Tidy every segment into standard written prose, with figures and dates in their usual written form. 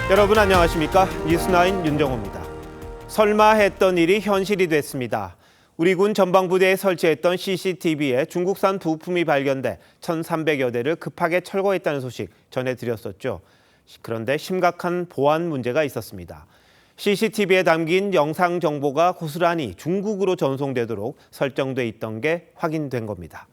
여러분 안녕하십니까? 뉴스9 윤정호입니다. 설마 했던 일이 현실이 됐습니다. 우리 군 전방부대에 설치했던 CCTV에 중국산 부품이 발견돼 1,300여 대를 급하게 철거했다는 소식 전해드렸었죠. 그런데 심각한 보안 문제가 있었습니다. CCTV에 담긴 영상 정보가 고스란히 중국으로 전송되도록 설정돼 있던 게 확인된 겁니다.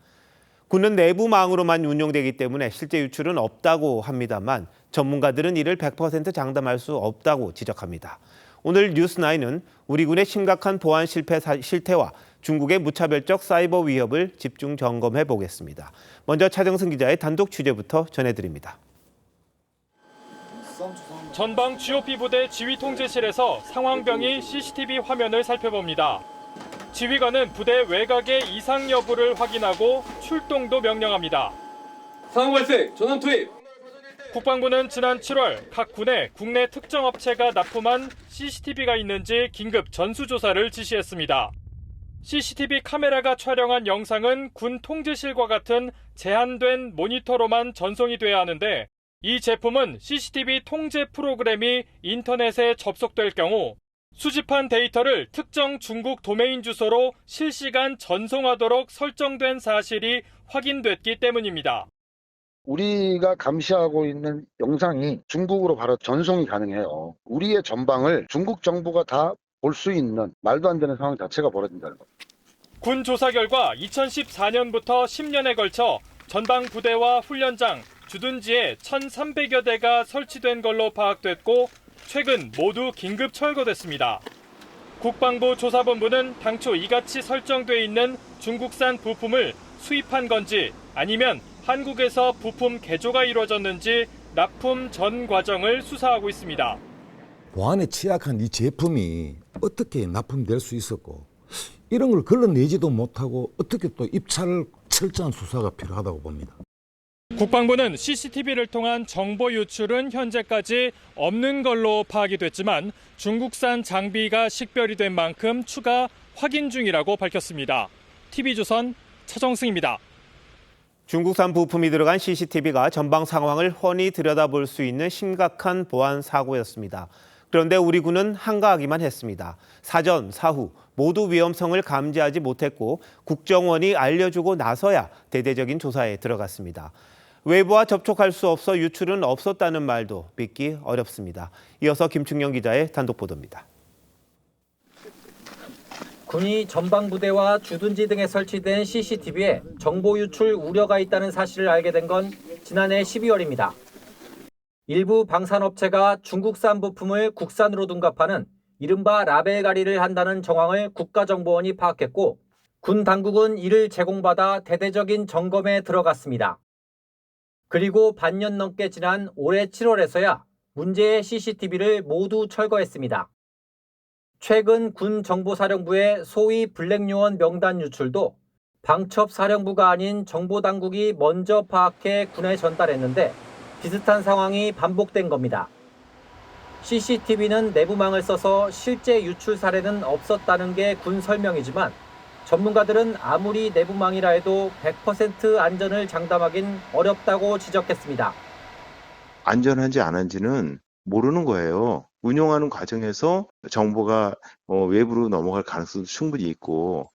군은 내부망으로만 운용되기 때문에 실제 유출은 없다고 합니다만 전문가들은 이를 100% 장담할 수 없다고 지적합니다. 오늘 뉴스9은 우리 군의 심각한 보안 실태와 중국의 무차별적 사이버 위협을 집중 점검해 보겠습니다. 먼저 차정승 기자의 단독 취재부터 전해드립니다. 전방 GOP 부대 지휘통제실에서 상황병이 CCTV 화면을 살펴봅니다. 지휘관은 부대 외곽의 이상 여부를 확인하고 출동도 명령합니다. 상황 발생, 전원 투입! 국방부는 지난 7월 각 군에 국내 특정 업체가 납품한 CCTV가 있는지 긴급 전수조사를 지시했습니다. CCTV 카메라가 촬영한 영상은 군 통제실과 같은 제한된 모니터로만 전송이 돼야 하는데 이 제품은 CCTV 통제 프로그램이 인터넷에 접속될 경우 수집한 데이터를 특정 중국 도메인 주소로 실시간 전송하도록 설정된 사실이 확인됐기 때문입니다. 우리가 감시하고 있는 영상이 중국으로 바로 전송이 가능해요. 우리의 전방을 중국 정부가 다 볼 수 있는 말도 안 되는 상황 자체가 벌어진다는 겁니다. 군 조사 결과 2014년부터 10년에 걸쳐 전방 부대와 훈련장, 주둔지에 1,300여 대가 설치된 걸로 파악됐고 최근 모두 긴급 철거됐습니다. 국방부 조사본부는 당초 이같이 설정돼 있는 중국산 부품을 수입한 건지 아니면 한국에서 부품 개조가 이루어졌는지 납품 전 과정을 수사하고 있습니다. 보안에 취약한 이 제품이 어떻게 납품될 수 있었고 이런 걸 걸러내지도 못하고 어떻게 또 입찰을 철저한 수사가 필요하다고 봅니다. 국방부는 CCTV를 통한 정보 유출은 현재까지 없는 걸로 파악이 됐지만 중국산 장비가 식별이 된 만큼 추가 확인 중이라고 밝혔습니다. TV조선 차정승입니다. 중국산 부품이 들어간 CCTV가 전방 상황을 훤히 들여다볼 수 있는 심각한 보안 사고였습니다. 그런데 우리 군은 한가하기만 했습니다. 사전, 사후 모두 위험성을 감지하지 못했고 국정원이 알려주고 나서야 대대적인 조사에 들어갔습니다. 외부와 접촉할 수 없어 유출은 없었다는 말도 믿기 어렵습니다. 이어서 김충영 기자의 단독 보도입니다. 군이 전방부대와 주둔지 등에 설치된 CCTV에 정보 유출 우려가 있다는 사실을 알게 된 건 지난해 12월입니다. 일부 방산업체가 중국산 부품을 국산으로 둔갑하는 이른바 라벨 가리를 한다는 정황을 국가정보원이 파악했고 군 당국은 이를 제공받아 대대적인 점검에 들어갔습니다. 그리고 반년 넘게 지난 올해 7월에서야 문제의 CCTV를 모두 철거했습니다. 최근 군 정보사령부의 소위 블랙요원 명단 유출도 방첩사령부가 아닌 정보당국이 먼저 파악해 군에 전달했는데 비슷한 상황이 반복된 겁니다. CCTV는 내부망을 써서 실제 유출 사례는 없었다는 게 군 설명이지만 전문가들은 아무리 내부망이라 해도 100% 안전을 장담하긴 어렵다고 지적했습니다. 안전한지 안 한지는 모르는 거예요. 운용하는 과정에서 정보가 외부로 넘어갈 가능성도 충분히 있고.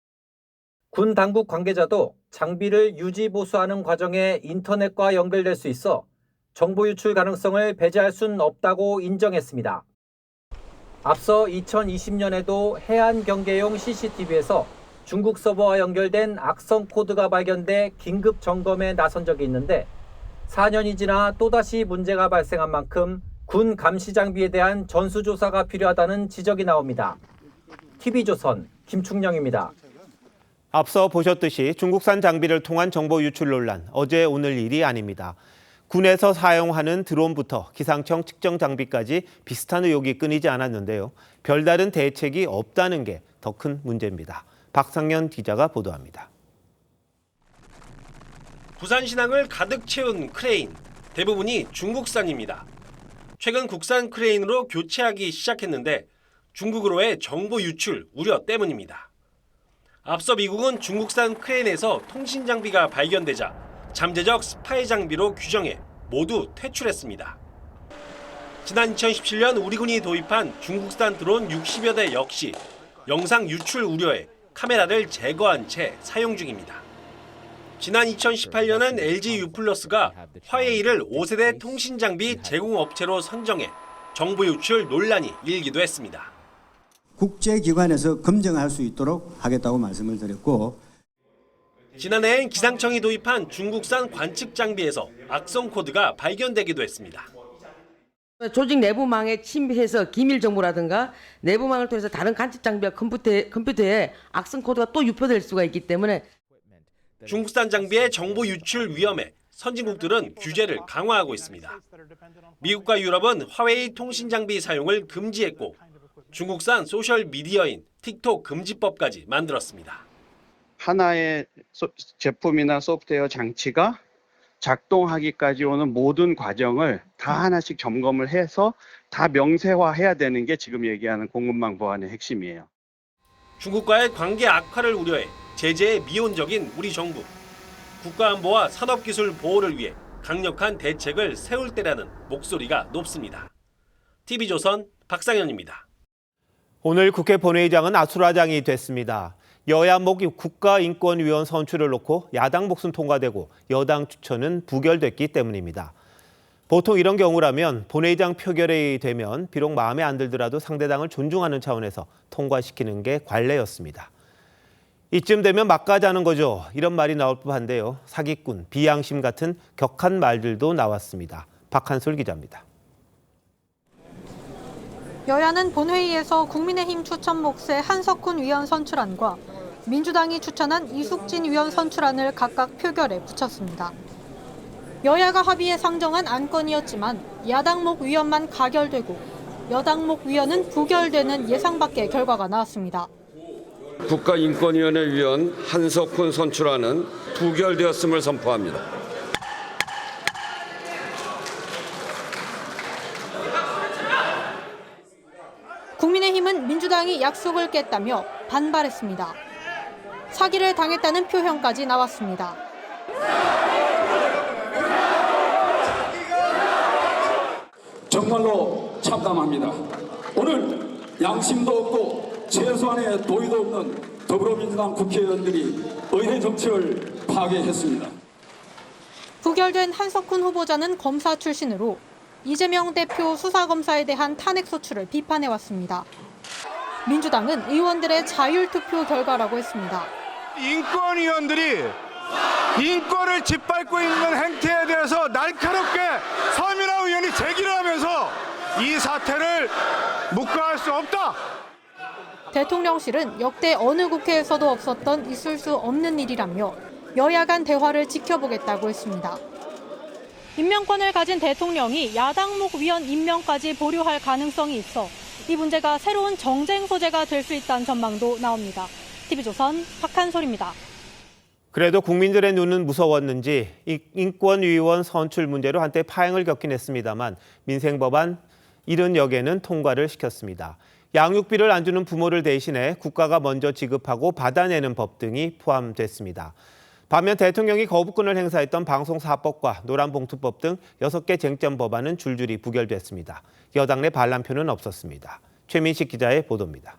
군 당국 관계자도 장비를 유지 보수하는 과정에 인터넷과 연결될 수 있어 정보 유출 가능성을 배제할 수는 없다고 인정했습니다. 앞서 2020년에도 해안 경계용 CCTV에서 중국 서버와 연결된 악성 코드가 발견돼 긴급 점검에 나선 적이 있는데 4년이 지나 또다시 문제가 발생한 만큼 군 감시 장비에 대한 전수조사가 필요하다는 지적이 나옵니다. TV조선 김충영입니다. 앞서 보셨듯이 중국산 장비를 통한 정보 유출 논란, 어제 오늘 일이 아닙니다. 군에서 사용하는 드론부터 기상청 측정 장비까지 비슷한 의혹이 끊이지 않았는데요. 별다른 대책이 없다는 게 더 큰 문제입니다. 박상현 기자가 보도합니다. 부산 신항을 가득 채운 크레인, 대부분이 중국산입니다. 최근 국산 크레인으로 교체하기 시작했는데 중국으로의 정보 유출 우려 때문입니다. 앞서 미국은 중국산 크레인에서 통신 장비가 발견되자 잠재적 스파이 장비로 규정해 모두 퇴출했습니다. 지난 2017년 우리군이 도입한 중국산 드론 60여 대 역시 영상 유출 우려에 카메라를 제거한 채 사용 중입니다. 지난 2018년엔 LG U+가 화웨이를 5세대 통신장비 제공업체로 선정해 정보 유출 논란이 일기도 했습니다. 국제기관에서 검증할 수 있도록 하겠다고 말씀을 드렸고, 지난해엔 기상청이 도입한 중국산 관측 장비에서 악성 코드가 발견되기도 했습니다. 조직 내부망에 침입해서 기밀 정보라든가 내부망을 통해서 다른 간첩 장비와 컴퓨터에 악성 코드가 또 유포될 수가 있기 때문에 중국산 장비의 정보 유출 위험에 선진국들은 규제를 강화하고 있습니다. 미국과 유럽은 화웨이 통신 장비 사용을 금지했고 중국산 소셜 미디어인 틱톡 금지법까지 만들었습니다. 하나의 제품이나 소프트웨어 장치가 작동하기까지 오는 모든 과정을 다 하나씩 점검을 해서 다 명세화해야 되는 게 지금 얘기하는 공급망 보안의 핵심이에요. 중국과의 관계 악화를 우려해 제재에 미온적인 우리 정부. 국가안보와 산업기술 보호를 위해 강력한 대책을 세울 때라는 목소리가 높습니다. TV조선 박상현입니다. 오늘 국회 본회의장은 아수라장이 됐습니다. 여야 목 국가인권위원 선출을 놓고 야당 몫은 통과되고 여당 추천은 부결됐기 때문입니다. 보통 이런 경우라면 본회의장 표결이 되면 비록 마음에 안 들더라도 상대당을 존중하는 차원에서 통과시키는 게 관례였습니다. 이쯤 되면 막가자는 거죠. 이런 말이 나올 법한데요. 사기꾼, 비양심 같은 격한 말들도 나왔습니다. 박한솔 기자입니다. 여야는 본회의에서 국민의힘 추천 몫의 한석훈 위원 선출안과 민주당이 추천한 이숙진 위원 선출안을 각각 표결에 붙였습니다. 여야가 합의해 상정한 안건이었지만 야당 목 위원만 가결되고 여당 목 위원은 부결되는 예상 밖의 결과가 나왔습니다. 국가인권위원회 위원 한석훈 선출안은 부결되었음을 선포합니다. 국민의힘은 민주당이 약속을 깼다며 반발했습니다. 사기를 당했다는 표현까지 나왔습니다. 정말로 참담합니다. 오늘 양심도 없고 최소한의 도의도 없는 더불어민주당 국회의원들이 의회 정치를 파괴했습니다. 부결된 한석훈 후보자는 검사 출신으로 이재명 대표 수사검사에 대한 탄핵소추를 비판해왔습니다. 민주당은 의원들의 자율투표 결과라고 했습니다. 인권위원들이 인권을 짓밟고 있는 행태에 대해서 날카롭게 서민아 의원이 제기를 하면서 이 사태를 묵과할 수 없다. 대통령실은 역대 어느 국회에서도 없었던 있을 수 없는 일이라며 여야 간 대화를 지켜보겠다고 했습니다. 임명권을 가진 대통령이 야당목 위원 임명까지 보류할 가능성이 있어 이 문제가 새로운 정쟁 소재가 될 수 있다는 전망도 나옵니다. TV조선 박한솔입니다. 그래도 국민들의 눈은 무서웠는지 인권위원 선출 문제로 한때 파행을 겪긴 했습니다만 민생법안 70여개는 통과를 시켰습니다. 양육비를 안 주는 부모를 대신해 국가가 먼저 지급하고 받아내는 법 등이 포함됐습니다. 반면 대통령이 거부권을 행사했던 방송사법과 노란봉투법 등 6개 쟁점 법안은 줄줄이 부결됐습니다. 여당 내 반란표는 없었습니다. 최민식 기자의 보도입니다.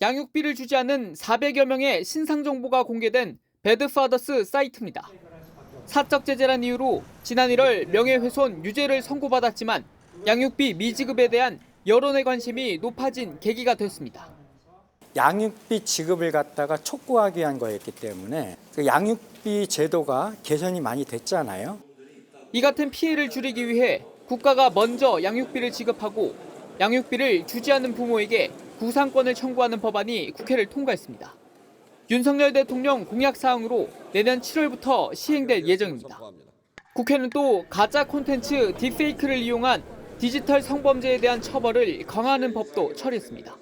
양육비를 주지 않는 400여 명의 신상 정보가 공개된 배드파더스 사이트입니다. 사적 제재란 이유로 지난 1월 명예훼손 유죄를 선고받았지만 양육비 미지급에 대한 여론의 관심이 높아진 계기가 됐습니다. 양육비 지급을 갖다가 촉구하기 위한 거였기 때문에 그 양육비 제도가 개선이 많이 됐잖아요. 이 같은 피해를 줄이기 위해 국가가 먼저 양육비를 지급하고 양육비를 주지 않는 부모에게 구상권을 청구하는 법안이 국회를 통과했습니다. 윤석열 대통령 공약 사항으로 내년 7월부터 시행될 예정입니다. 국회는 또 가짜 콘텐츠 딥페이크를 이용한 디지털 성범죄에 대한 처벌을 강화하는 법도 처리했습니다.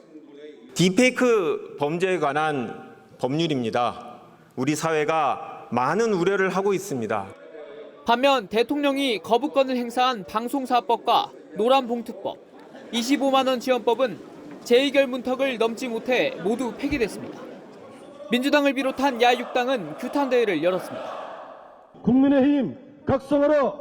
딥페이크 범죄에 관한 법률입니다. 우리 사회가 많은 우려를 하고 있습니다. 반면 대통령이 거부권을 행사한 방송사법과 노란봉투법, 25만 원 지원법은 재의결 문턱을 넘지 못해 모두 폐기됐습니다. 민주당을 비롯한 야6당은 규탄대회를 열었습니다. 국민의힘 각성하라!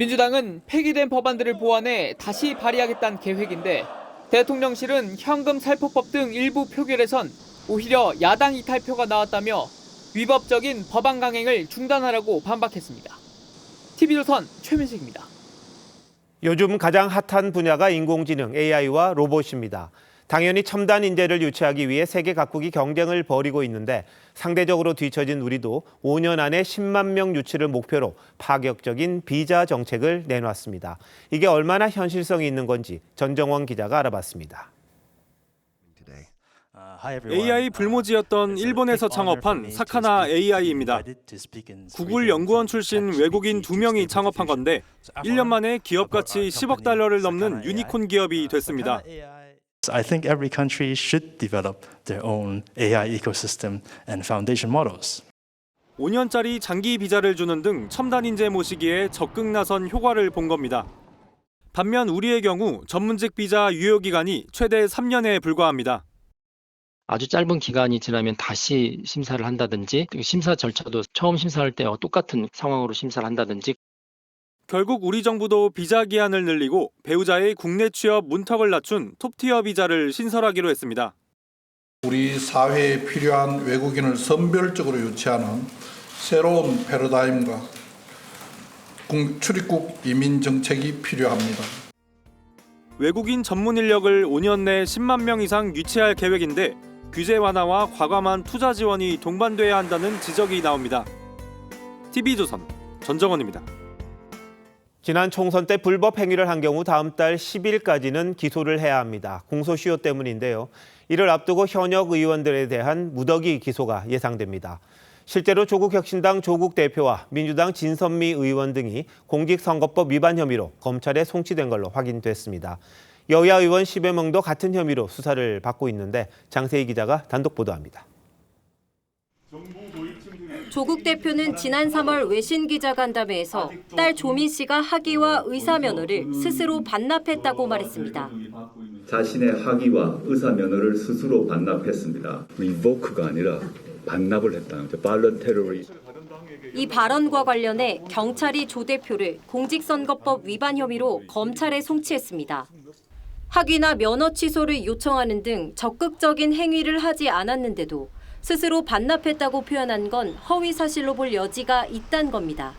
민주당은 폐기된 법안들을 보완해 다시 발의하겠다는 계획인데 대통령실은 현금 살포법 등 일부 표결에선 오히려 야당 이탈표가 나왔다며 위법적인 법안 강행을 중단하라고 반박했습니다. TV조선 최민식입니다. 요즘 가장 핫한 분야가 인공지능 AI와 로봇입니다. 당연히 첨단 인재를 유치하기 위해 세계 각국이 경쟁을 벌이고 있는데 상대적으로 뒤처진 우리도 5년 안에 10만 명 유치를 목표로 파격적인 비자 정책을 내놨습니다. 이게 얼마나 현실성이 있는 건지 전정원 기자가 알아봤습니다. AI 불모지였던 일본에서 창업한 사카나 AI입니다. 구글 연구원 출신 외국인 2명이 창업한 건데 1년 만에 기업 가치 10억 달러를 넘는 유니콘 기업이 됐습니다. I think every country should develop their own AI ecosystem and foundation models. 5년짜리 장기 비자를 주는 등 첨단 인재 모시기에 적극 나선 효과를 본 겁니다. 반면 우리의 경우 전문직 비자 유효 기간이 최대 3년에 불과합니다. 아주 짧은 기간이 지나면 다시 심사를 한다든지 심사 절차도 처음 심사할 때와 똑같은 상황으로 심사를 한다든지 결국 우리 정부도 비자 기한을 늘리고 배우자의 국내 취업 문턱을 낮춘 톱티어 비자를 신설하기로 했습니다. 우리 사회에 필요한 외국인을 선별적으로 유치하는 새로운 패러다임과 출입국 이민 정책이 필요합니다. 외국인 전문 인력을 5년 내 10만 명 이상 유치할 계획인데 규제 완화와 과감한 투자 지원이 동반돼야 한다는 지적이 나옵니다. TV조선 전정원입니다. 지난 총선 때 불법 행위를 한 경우 다음 달 10일까지는 기소를 해야 합니다. 공소시효 때문인데요. 이를 앞두고 현역 의원들에 대한 무더기 기소가 예상됩니다. 실제로 조국혁신당 조국 대표와 민주당 진선미 의원 등이 공직선거법 위반 혐의로 검찰에 송치된 걸로 확인됐습니다. 여야 의원 10여 명도 같은 혐의로 수사를 받고 있는데 장세희 기자가 단독 보도합니다. 조국 대표는 지난 3월 외신 기자간담회에서 딸 조미 씨가 학위와 의사 면허를 스스로 반납했다고 말했습니다. 자신의 학위와 의사 면허를 스스로 반납했습니다. 리보크가 아니라 반납을 했다는 거죠. 발런테러리. 이 발언과 관련해 경찰이 조 대표를 공직선거법 위반 혐의로 검찰에 송치했습니다. 학위나 면허 취소를 요청하는 등 적극적인 행위를 하지 않았는데도 스스로 반납했다고 표현한 건 허위 사실로 볼 여지가 있다는 겁니다.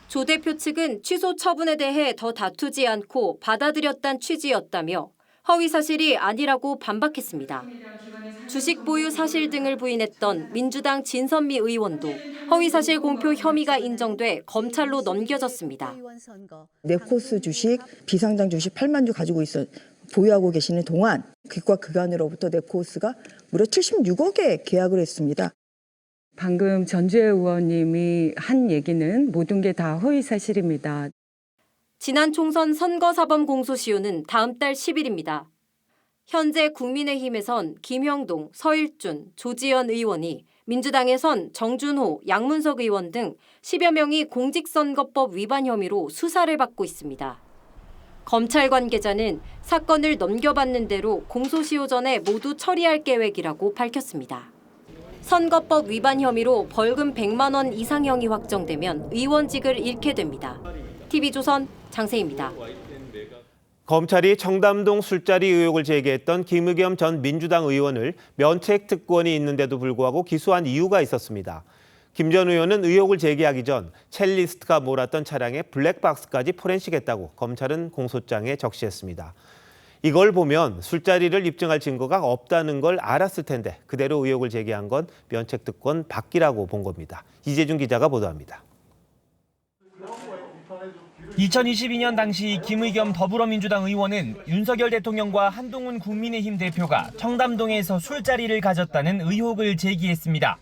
조 대표 측은 취소 처분에 대해 더 다투지 않고 받아들였다는 취지였다며 허위 사실이 아니라고 반박했습니다. 주식 보유 사실 등을 부인했던 민주당 진선미 의원도 허위 사실 공표 혐의가 인정돼 검찰로 넘겨졌습니다. 네코스 주식, 비상장 주식 8만 주 가지고 보유하고 계시는 동안 극과 극한으로부터 네코스가 무려 76억에 계약을 했습니다. 방금 전주혜 의원님이 한 얘기는 모든 게 다 허위 사실입니다. 지난 총선 선거사범 공소시효는 다음 달 10일입니다. 현재 국민의힘에선 김형동, 서일준, 조지현 의원이, 민주당에선 정준호, 양문석 의원 등 10여 명이 공직선거법 위반 혐의로 수사를 받고 있습니다. 검찰 관계자는 사건을 넘겨받는 대로 공소시효 전에 모두 처리할 계획이라고 밝혔습니다. 선거법 위반 혐의로 벌금 100만 원 이상형이 확정되면 의원직을 잃게 됩니다. TV조선 장세희입니다. 검찰이 청담동 술자리 의혹을 제기했던 김의겸 전 민주당 의원을 면책 특권이 있는데도 불구하고 기소한 이유가 있었습니다. 김 전 의원은 의혹을 제기하기 전 첼리스트가 몰았던 차량에 블랙박스까지 포렌식했다고 검찰은 공소장에 적시했습니다. 이걸 보면 술자리를 입증할 증거가 없다는 걸 알았을 텐데 그대로 의혹을 제기한 건 면책특권 받기라고 본 겁니다. 이재준 기자가 보도합니다. 2022년 당시 김의겸 더불어민주당 의원은 윤석열 대통령과 한동훈 국민의힘 대표가 청담동에서 술자리를 가졌다는 의혹을 제기했습니다.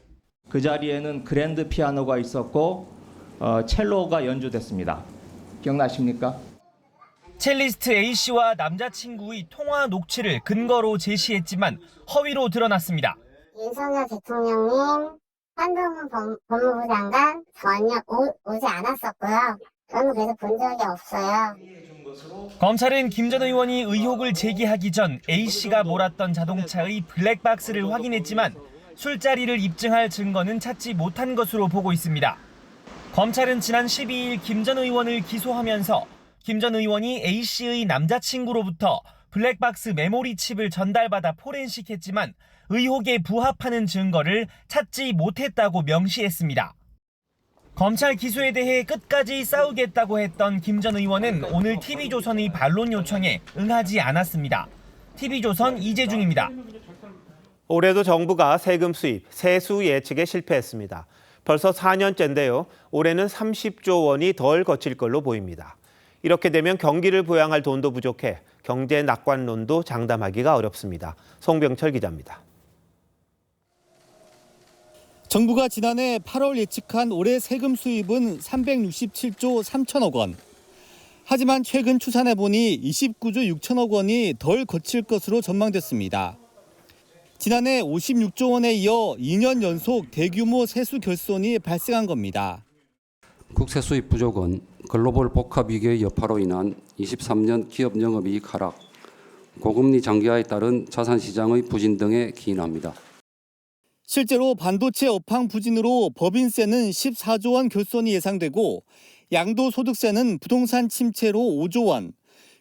그 자리에는 그랜드 피아노가 있었고 첼로가 연주됐습니다. 기억나십니까? 첼리스트 A씨와 남자친구의 통화 녹취를 근거로 제시했지만 허위로 드러났습니다. 윤석열 대통령님, 한동훈 법무부 장관 전혀 오지 않았었고요. 저는 그래서 본 적이 없어요. 검찰은 김 전 의원이 의혹을 제기하기 전 A씨가 몰았던 자동차의 블랙박스를 확인했지만 술자리를 입증할 증거는 찾지 못한 것으로 보고 있습니다. 검찰은 지난 12일 김 전 의원을 기소하면서 김 전 의원이 A씨의 남자친구로부터 블랙박스 메모리 칩을 전달받아 포렌식했지만 의혹에 부합하는 증거를 찾지 못했다고 명시했습니다. 검찰 기소에 대해 끝까지 싸우겠다고 했던 김 전 의원은 오늘 TV조선의 반론 요청에 응하지 않았습니다. TV조선 이재중입니다. 올해도 정부가 세금 수입, 세수 예측에 실패했습니다. 벌써 4년째인데요. 올해는 30조 원이 덜 거칠 걸로 보입니다. 이렇게 되면 경기를 부양할 돈도 부족해 경제 낙관론도 장담하기가 어렵습니다. 송병철 기자입니다. 정부가 지난해 8월 예측한 올해 세금 수입은 367조 3천억 원. 하지만 최근 추산해보니 29조 6천억 원이 덜 거칠 것으로 전망됐습니다. 지난해 56조 원에 이어 2년 연속 대규모 세수 결손이 발생한 겁니다. 국세 수입 부족은 글로벌 복합 위기의 여파로 인한 23년 기업 영업이익 하락, 고금리 장기화에 따른 자산시장의 부진 등에 기인합니다. 실제로 반도체 업황 부진으로 법인세는 14조 원 결손이 예상되고 양도소득세는 부동산 침체로 5조 원,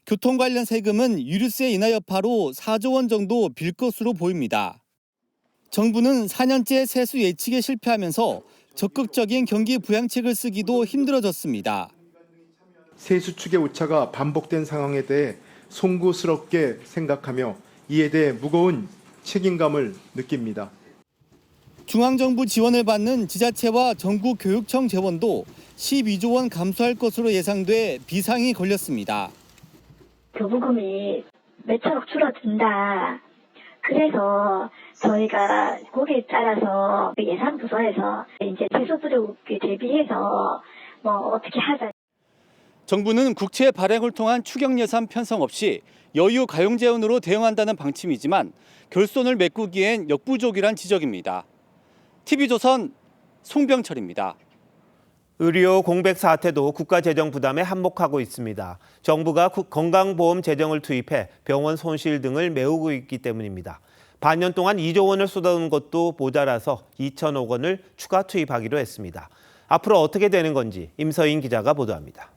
교통 관련 세금은 유류세 인하 여파로 4조 원 정도 빌 것으로 보입니다. 정부는 4년째 세수 예측에 실패하면서 적극적인 경기 부양책을 쓰기도 힘들어졌습니다. 세수 축의 오차가 반복된 상황에 대해 송구스럽게 생각하며 이에 대해 무거운 책임감을 느낍니다. 중앙정부 지원을 받는 지자체와 전국교육청 재원도 12조 원 감소할 것으로 예상돼 비상이 걸렸습니다. 교부금이 몇천억 줄어든다. 그래서 저희가 거기에 따라서 예산 부서에서 이제 세수 부족에 대비해서 어떻게 하자. 정부는 국채 발행을 통한 추경 예산 편성 없이 여유 가용 재원으로 대응한다는 방침이지만 결손을 메꾸기엔 역부족이란 지적입니다. TV조선 송병철입니다. 의료 공백 사태도 국가 재정 부담에 한몫하고 있습니다. 정부가 건강보험 재정을 투입해 병원 손실 등을 메우고 있기 때문입니다. 반년 동안 2조 원을 쏟아놓은 것도 모자라서 2천억 원을 추가 투입하기로 했습니다. 앞으로 어떻게 되는 건지 임서인 기자가 보도합니다.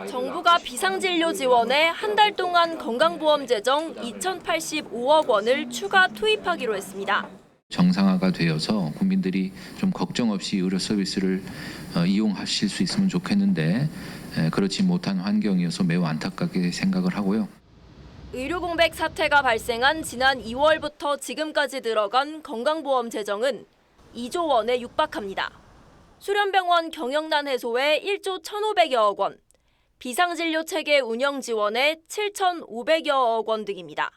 정부가 비상진료 지원에 한 달 동안 건강보험 재정 2,085억 원을 추가 투입하기로 했습니다. 정상화가 되어서 국민들이 좀 걱정 없이 의료 서비스를 이용하실 수 있으면 좋겠는데 그렇지 못한 환경이어서 매우 안타깝게 생각을 하고요. 의료 공백 사태가 발생한 지난 2월부터 지금까지 들어간 건강보험 재정은 2조 원에 육박합니다. 수련병원 경영난 해소에 1조 1,500여억 원, 비상진료 체계 운영 지원에 7,500여억 원 등입니다.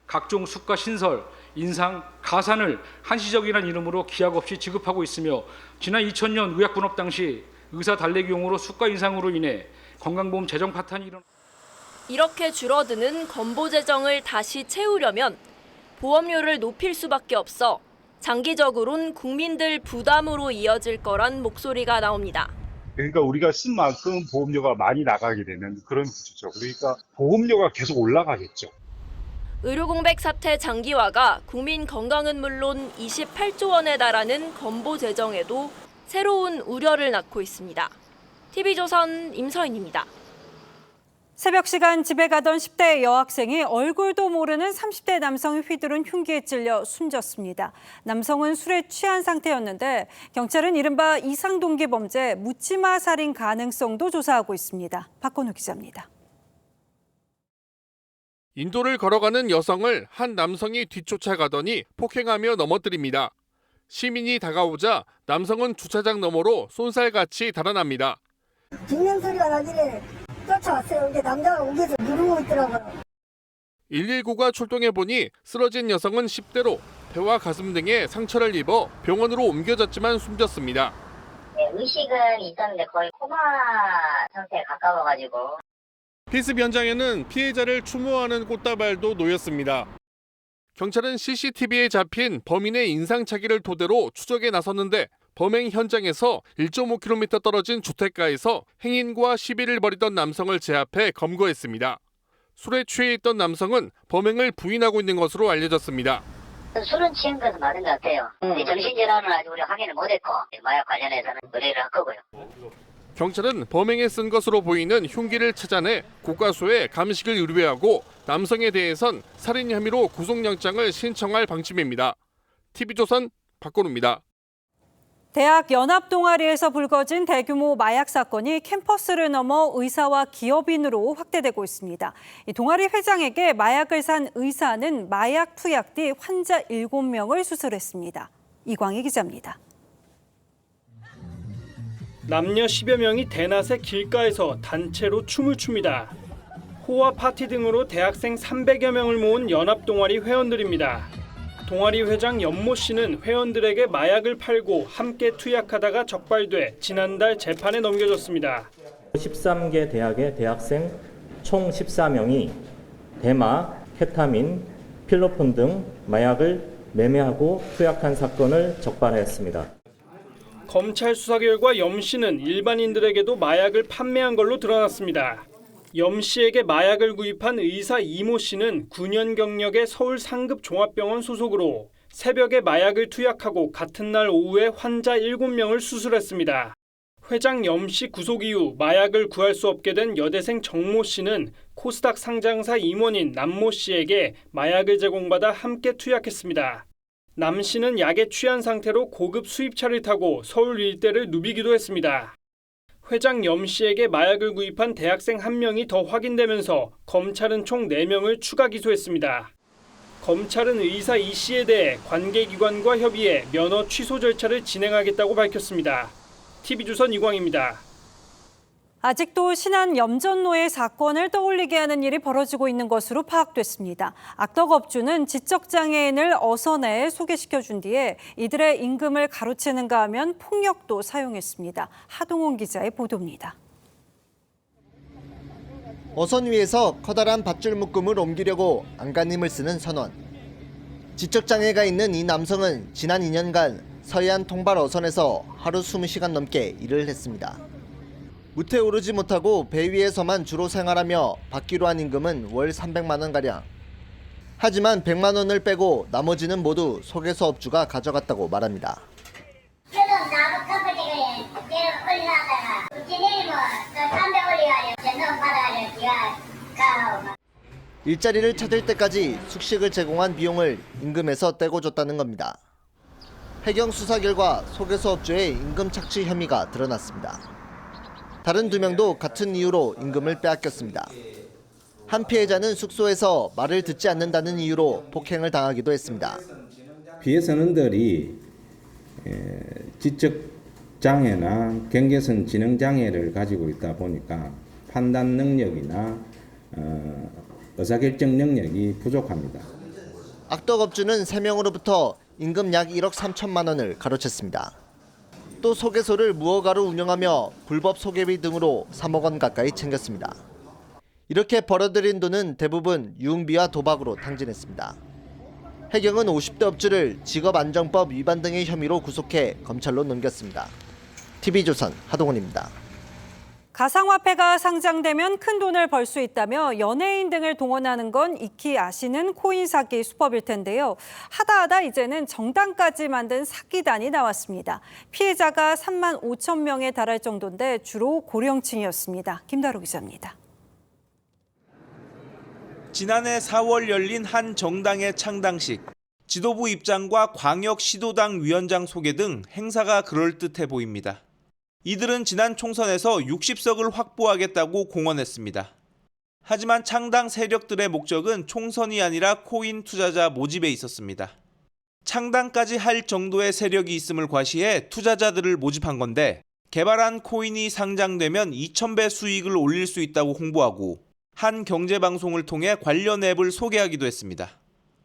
각종 수가 신설, 인상, 가산을 한시적이라는 이름으로 기약 없이 지급하고 있으며 지난 2000년 의약분업 당시 의사 달래기용으로 수가 인상으로 인해 건강보험 재정 파탄이 일어났습니다. 이렇게 줄어드는 건보 재정을 다시 채우려면 보험료를 높일 수밖에 없어 장기적으로는 국민들 부담으로 이어질 거란 목소리가 나옵니다. 그러니까 우리가 쓴 만큼 보험료가 많이 나가게 되는 그런 구조죠. 그러니까 보험료가 계속 올라가겠죠. 의료 공백 사태 장기화가 국민 건강은 물론 28조 원에 달하는 건보 재정에도 새로운 우려를 낳고 있습니다. TV조선 임서인입니다. 새벽 시간 집에 가던 10대 여학생이 얼굴도 모르는 30대 남성이 휘두른 흉기에 찔려 숨졌습니다. 남성은 술에 취한 상태였는데 경찰은 이른바 이상동기 범죄 묻지마 살인 가능성도 조사하고 있습니다. 박건우 기자입니다. 인도를 걸어가는 여성을 한 남성이 뒤쫓아가더니 폭행하며 넘어뜨립니다. 시민이 다가오자 남성은 주차장 너머로 쏜살같이 달아납니다. 비명 소리가 나길래 쫓아왔어요. 근데 남자가 옥에서 누르고 있더라고요. 119가 출동해보니 쓰러진 여성은 10대로 배와 가슴 등에 상처를 입어 병원으로 옮겨졌지만 숨졌습니다. 네, 의식은 있었는데 거의 코마 상태에 가까워가지고. 피습 현장에는 피해자를 추모하는 꽃다발도 놓였습니다. 경찰은 CCTV에 잡힌 범인의 인상착의를 토대로 추적에 나섰는데 범행 현장에서 1.5km 떨어진 주택가에서 행인과 시비를 벌이던 남성을 제압해 검거했습니다. 술에 취해 있던 남성은 범행을 부인하고 있는 것으로 알려졌습니다. 술은 취한 것은 맞은 것 같아요. 정신질환은 아직 우리 확인을 못했고 마약 관련해서는 의뢰를 할 거고요. 경찰은 범행에 쓴 것으로 보이는 흉기를 찾아내 고가수에 감식을 의뢰하고 남성에 대해선 살인 혐의로 구속영장을 신청할 방침입니다. TV조선 박건우입니다. 대학 연합 동아리에서 불거진 대규모 마약 사건이 캠퍼스를 넘어 의사와 기업인으로 확대되고 있습니다. 이 동아리 회장에게 마약을 산 의사는 마약 투약 뒤 환자 7명을 수술했습니다. 이광희 기자입니다. 남녀 10여 명이 대낮에 길가에서 단체로 춤을 춥니다. 호화 파티 등으로 대학생 300여 명을 모은 연합 동아리 회원들입니다. 동아리 회장 연모 씨는 회원들에게 마약을 팔고 함께 투약하다가 적발돼 지난달 재판에 넘겨졌습니다. 13개 대학의 대학생 총 14명이 대마, 케타민, 필로폰 등 마약을 매매하고 투약한 사건을 적발하였습니다. 검찰 수사 결과 염 씨는 일반인들에게도 마약을 판매한 걸로 드러났습니다. 염 씨에게 마약을 구입한 의사 이모 씨는 9년 경력의 서울 상급 종합병원 소속으로 새벽에 마약을 투약하고 같은 날 오후에 환자 7명을 수술했습니다. 회장 염 씨 구속 이후 마약을 구할 수 없게 된 여대생 정모 씨는 코스닥 상장사 임원인 남모 씨에게 마약을 제공받아 함께 투약했습니다. 남 씨는 약에 취한 상태로 고급 수입차를 타고 서울 일대를 누비기도 했습니다. 회장 염 씨에게 마약을 구입한 대학생 1명이 더 확인되면서 검찰은 총 4명을 추가 기소했습니다. 검찰은 의사 이 씨에 대해 관계기관과 협의해 면허 취소 절차를 진행하겠다고 밝혔습니다. TV조선 이광입니다. 아직도 신안 염전노예 사건을 떠올리게 하는 일이 벌어지고 있는 것으로 파악됐습니다. 악덕업주는 지적장애인을 어선에 소개시켜준 뒤에 이들의 임금을 가로채는가 하면 폭력도 사용했습니다. 하동훈 기자의 보도입니다. 어선 위에서 커다란 밧줄 묶음을 옮기려고 안간힘을 쓰는 선원. 지적장애가 있는 이 남성은 지난 2년간 서해안 통발 어선에서 하루 20시간 넘게 일을 했습니다. 무태 오르지 못하고 배 위에서만 주로 생활하며 받기로 한 임금은 월 300만 원가량. 하지만 100만 원을 빼고 나머지는 모두 소개서 업주가 가져갔다고 말합니다. 일자리를 찾을 때까지 숙식을 제공한 비용을 임금에서 떼고 줬다는 겁니다. 해경 수사 결과 소개서 업주의 임금 착취 혐의가 드러났습니다. 다른 2명도 같은 이유로 임금을 빼앗겼습니다. 한 피해자는 숙소에서 말을 듣지 않는다는 이유로 폭행을 당하기도 했습니다. 피해 선원들이 지적장애나 경계선 지능장애를 가지고 있다 보니까 판단 능력이나 의사결정 능력이 부족합니다. 악덕업주는 3명으로부터 임금 약 1억 3천만 원을 가로챘습니다. 또 소개소를 무허가로 운영하며 불법 소개비 등으로 3억 원 가까이 챙겼습니다. 이렇게 벌어들인 돈은 대부분 유흥비와 도박으로 탕진했습니다. 해경은 50대 업주를 직업안정법 위반 등의 혐의로 구속해 검찰로 넘겼습니다. TV조선 하동훈입니다. 가상화폐가 상장되면 큰 돈을 벌 수 있다며 연예인 등을 동원하는 건 익히 아시는 코인 사기 수법일 텐데요. 하다 이제는 정당까지 만든 사기단이 나왔습니다. 피해자가 3만 5천 명에 달할 정도인데 주로 고령층이었습니다. 김다로 기자입니다. 지난해 4월 열린 한 정당의 창당식. 지도부 입장과 광역시도당 위원장 소개 등 행사가 그럴듯해 보입니다. 이들은 지난 총선에서 60석을 확보하겠다고 공언했습니다. 하지만 창당 세력들의 목적은 총선이 아니라 코인 투자자 모집에 있었습니다. 창당까지 할 정도의 세력이 있음을 과시해 투자자들을 모집한 건데 개발한 코인이 상장되면 2,000배 수익을 올릴 수 있다고 홍보하고 한 경제방송을 통해 관련 앱을 소개하기도 했습니다.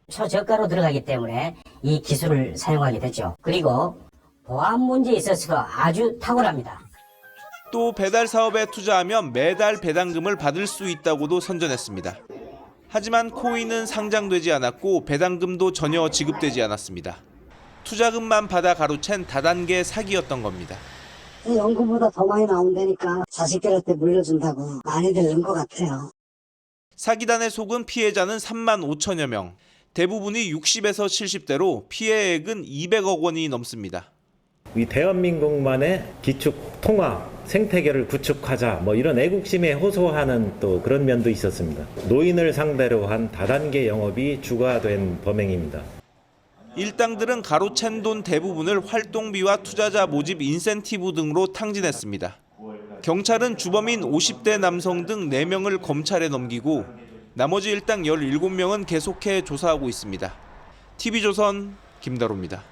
초저가로 들어가기 때문에 이 기술을 사용하게 됐죠. 그리고 보안 문제에 있어서 아주 탁월합니다. 또 배달 사업에 투자하면 매달 배당금을 받을 수 있다고도 선전했습니다. 하지만 코인은 상장되지 않았고 배당금도 전혀 지급되지 않았습니다. 투자금만 받아 가로챈 다단계 사기였던 겁니다. 연금보다 더 많이 나온다니까 자식들한테 물려준다고 많이들 넣은 것 같아요. 사기단에 속은 피해자는 3만 5천여 명. 대부분이 60에서 70대로 피해액은 200억 원이 넘습니다. 이 대한민국만의 기축 통화 생태계를 구축하자 이런 애국심에 호소하는 또 그런 면도 있었습니다. 노인을 상대로 한 다단계 영업이 주가 된 범행입니다. 일당들은 가로챈 돈 대부분을 활동비와 투자자 모집 인센티브 등으로 탕진했습니다. 경찰은 주범인 50대 남성 등 4명을 검찰에 넘기고 나머지 일당 17명은 계속해 조사하고 있습니다. TV조선 김다로입니다.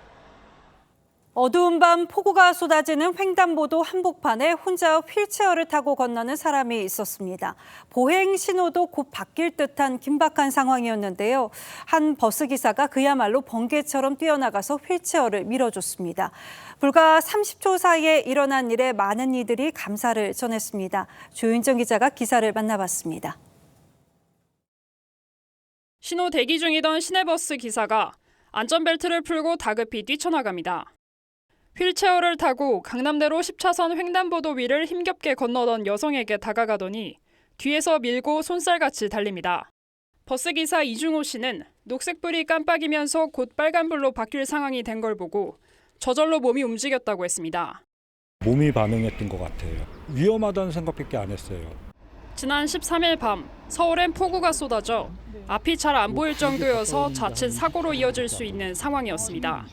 어두운 밤 폭우가 쏟아지는 횡단보도 한복판에 혼자 휠체어를 타고 건너는 사람이 있었습니다. 보행 신호도 곧 바뀔 듯한 긴박한 상황이었는데요. 한 버스기사가 그야말로 번개처럼 뛰어나가서 휠체어를 밀어줬습니다. 불과 30초 사이에 일어난 일에 많은 이들이 감사를 전했습니다. 조윤정 기자가 기사를 만나봤습니다. 신호 대기 중이던 시내버스 기사가 안전벨트를 풀고 다급히 뛰쳐나갑니다. 휠체어를 타고 강남대로 10차선 횡단보도 위를 힘겹게 건너던 여성에게 다가가더니 뒤에서 밀고 손살같이 달립니다. 버스기사 이중호 씨는 녹색불이 깜빡이면서 곧 빨간불로 바뀔 상황이 된 걸 보고 저절로 몸이 움직였다고 했습니다. 몸이 반응했던 것 같아요. 위험하다는 생각밖에 안 했어요. 지난 13일 밤 서울엔 폭우가 쏟아져 앞이 잘 안 보일 정도여서 자칫 사고로 이어질 수 있는 상황이었습니다.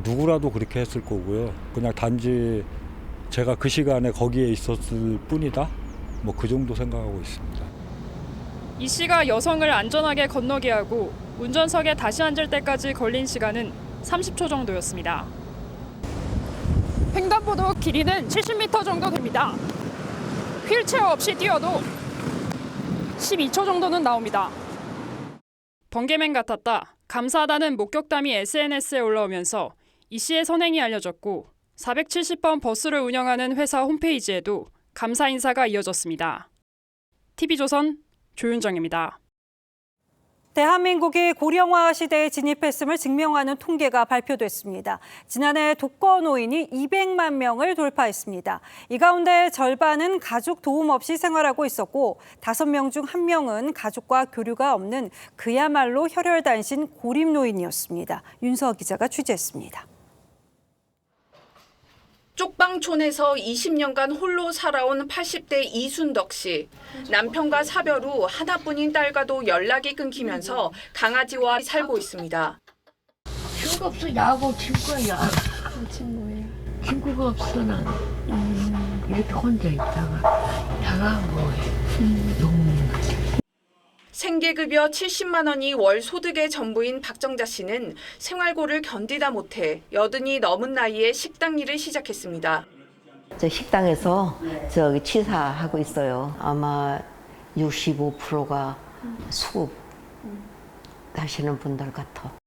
누구라도 그렇게 했을 거고요. 그냥 단지 제가 그 시간에 거기에 있었을 뿐이다. 그 정도 생각하고 있습니다. 이 씨가 여성을 안전하게 건너게 하고 운전석에 다시 앉을 때까지 걸린 시간은 30초 정도였습니다. 횡단보도 길이는 70m 정도 됩니다. 휠체어 없이 뛰어도 12초 정도는 나옵니다. 번개맨 같았다. 감사하다는 목격담이 SNS에 올라오면서 이 씨의 선행이 알려졌고 470번 버스를 운영하는 회사 홈페이지에도 감사 인사가 이어졌습니다. TV조선 조윤정입니다. 대한민국이 고령화 시대에 진입했음을 증명하는 통계가 발표됐습니다. 지난해 독거노인이 200만 명을 돌파했습니다. 이 가운데 절반은 가족 도움 없이 생활하고 있었고 5명 중 1명은 가족과 교류가 없는 그야말로 혈혈단신 고립노인이었습니다. 윤서아 기자가 취재했습니다. 쪽방촌에서 20년간 홀로 살아온 80대 이순덕 씨. 남편과 사별 후 하나뿐인 딸과도 연락이 끊기면서 강아지와 살고 있습니다. 친구 없어. 나하고 친구야. 친구예요. 친구가 없어 난. 이렇게 혼자 있다가 너무 생계급여 70만 원이 월 소득의 전부인 박정자 씨는 생활고를 견디다 못해 80이 넘은 나이에 식당 일을 시작했습니다. 저 식당에서 취사하고 있어요. 아마 65%가 수급 하시는 분들 같아.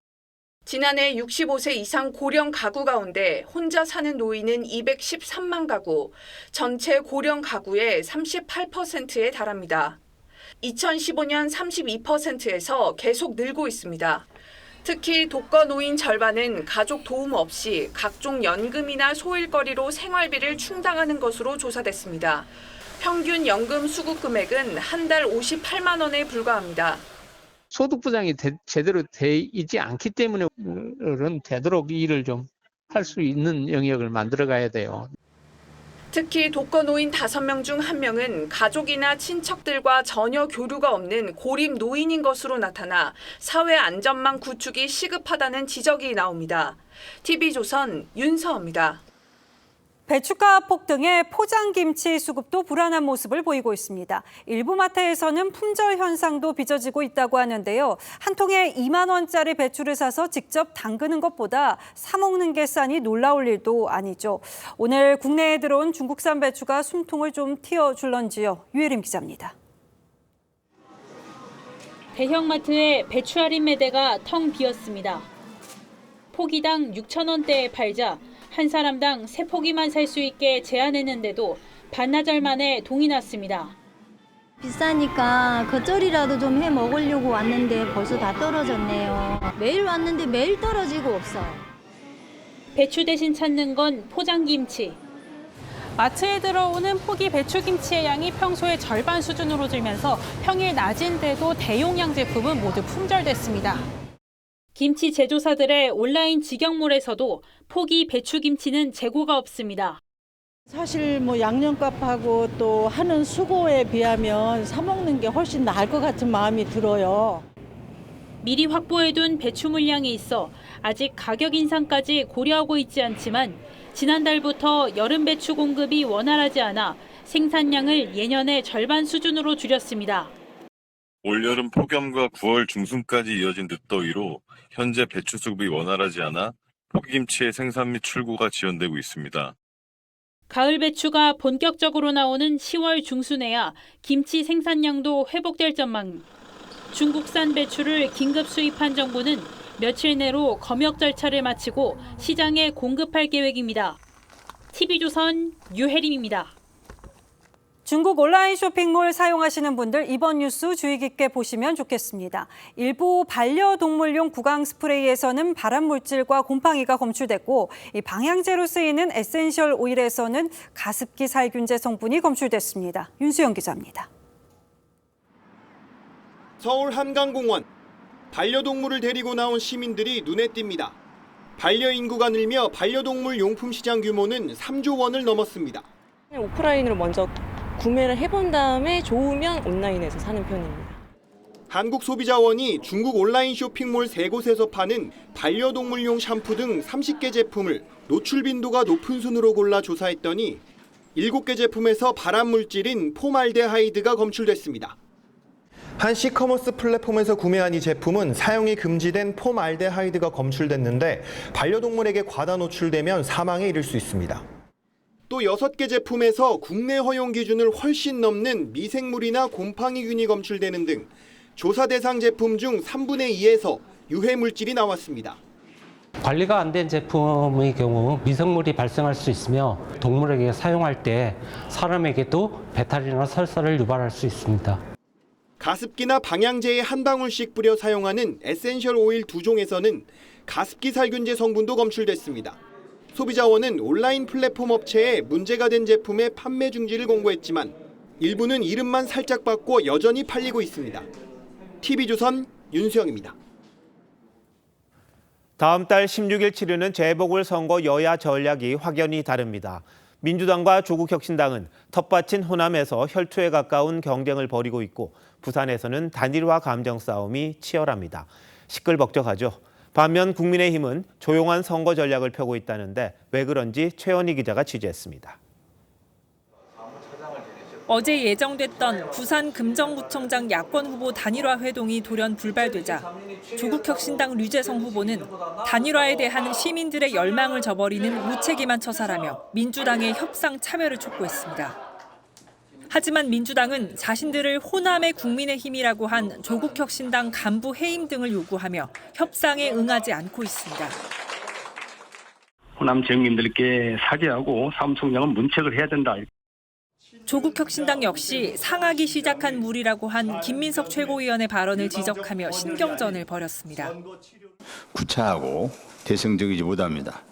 지난해 65세 이상 고령 가구 가운데 혼자 사는 노인은 213만 가구, 전체 고령 가구의 38%에 달합니다. 2015년 32%에서 계속 늘고 있습니다. 특히 독거노인 절반은 가족 도움 없이 각종 연금이나 소일거리로 생활비를 충당하는 것으로 조사됐습니다. 평균 연금 수급 금액은 한 달 58만 원에 불과합니다. 소득 보장이 제대로 돼 있지 않기 때문에 되도록 이 일을 좀 할 수 있는 영역을 만들어 가야 돼요. 특히 독거노인 5명 중 1명은 가족이나 친척들과 전혀 교류가 없는 고립 노인인 것으로 나타나 사회 안전망 구축이 시급하다는 지적이 나옵니다. TV조선 윤서입니다. 배추가 폭등에 포장김치 수급도 불안한 모습을 보이고 있습니다. 일부 마트에서는 품절 현상도 빚어지고 있다고 하는데요. 한 통에 2만 원짜리 배추를 사서 직접 담그는 것보다 사 먹는 게 싸니 놀라울 일도 아니죠. 오늘 국내에 들어온 중국산 배추가 숨통을 좀 틔워줄런지요. 유혜림 기자입니다. 대형마트의 배추 할인 매대가 텅 비었습니다. 포기당 6,000원대에 팔자 한 사람당 3포기만 살 수 있게 제한했는데도 반나절 만에 동이 났습니다. 비싸니까 겉절이라도 좀 해 먹으려고 왔는데 벌써 다 떨어졌네요. 매일 왔는데 매일 떨어지고 없어요. 배추 대신 찾는 건 포장김치. 마트에 들어오는 포기 배추김치의 양이 평소의 절반 수준으로 줄면서 평일 낮인데도 대용량 제품은 모두 품절됐습니다. 김치 제조사들의 온라인 직영몰에서도 포기 배추김치는 재고가 없습니다. 사실 뭐 양념값하고 또 하는 수고에 비하면 사 먹는 게 훨씬 나을 것 같은 마음이 들어요. 미리 확보해둔 배추 물량이 있어 아직 가격 인상까지 고려하고 있지 않지만 지난달부터 여름 배추 공급이 원활하지 않아 생산량을 예년의 절반 수준으로 줄였습니다. 올여름 폭염과 9월 중순까지 이어진 늦더위로 현재 배추 수급이 원활하지 않아 포기김치의 생산 및 출고가 지연되고 있습니다. 가을 배추가 본격적으로 나오는 10월 중순에야 김치 생산량도 회복될 전망. 중국산 배추를 긴급 수입한 정부는 며칠 내로 검역 절차를 마치고 시장에 공급할 계획입니다. TV조선 유혜림입니다. 중국 온라인 쇼핑몰 사용하시는 분들 이번 뉴스 주의 깊게 보시면 좋겠습니다. 일부 반려동물용 구강 스프레이에서는 발암물질과 곰팡이가 검출됐고 이 방향제로 쓰이는 에센셜 오일에서는 가습기 살균제 성분이 검출됐습니다. 윤수영 기자입니다. 서울 한강공원. 반려동물을 데리고 나온 시민들이 눈에 띕니다. 반려인구가 늘며 반려동물 용품 시장 규모는 3조 원을 넘었습니다. 오프라인으로 먼저 구매를 해본 다음에 좋으면 온라인에서 사는 편입니다. 한국소비자원이 중국 온라인 쇼핑몰 3곳에서 파는 반려동물용 샴푸 등 30개 제품을 노출 빈도가 높은 순으로 골라 조사했더니 7개 제품에서 발암물질인 폼알데하이드가 검출됐습니다. 한 시커머스 플랫폼에서 구매한 이 제품은 사용이 금지된 폼알데하이드가 검출됐는데 반려동물에게 과다 노출되면 사망에 이를 수 있습니다. 또 6개 제품에서 국내 허용 기준을 훨씬 넘는 미생물이나 곰팡이균이 검출되는 등 조사 대상 제품 중 3분의 2에서 유해 물질이 나왔습니다. 관리가 안 된 제품의 경우 미생물이 발생할 수 있으며 동물에게 사용할 때 사람에게도 배탈이나 설사를 유발할 수 있습니다. 가습기나 방향제에 한 방울씩 뿌려 사용하는 에센셜 오일 2종에서는 가습기 살균제 성분도 검출됐습니다. 소비자원은 온라인 플랫폼 업체에 문제가 된 제품의 판매 중지를 공고했지만 일부는 이름만 살짝 바꿔 여전히 팔리고 있습니다. TV조선 윤수영입니다. 다음 달 16일 치르는 재보궐선거 여야 전략이 확연히 다릅니다. 민주당과 조국혁신당은 텃밭인 호남에서 혈투에 가까운 경쟁을 벌이고 있고 부산에서는 단일화 감정 싸움이 치열합니다. 시끌벅적하죠. 반면 국민의힘은 조용한 선거 전략을 펴고 있다는데 왜 그런지 최원희 기자가 취재했습니다. 어제 예정됐던 부산 금정구청장 야권 후보 단일화 회동이 돌연 불발되자 조국혁신당 류재성 후보는 단일화에 대한 시민들의 열망을 저버리는 무책임한 처사라며 민주당의 협상 참여를 촉구했습니다. 하지만 민주당은 자신들을 호남의 국민의힘이라고 한 조국혁신당 간부 해임 등을 요구하며 협상에 응하지 않고 있습니다. 호남 지역민들께 사죄하고 사무총장은 문책을 해야 된다. 조국혁신당 역시 상하기 시작한 물이라고 한 김민석 최고위원의 발언을 지적하며 신경전을 벌였습니다. 구차하고 대승적이지 못합니다.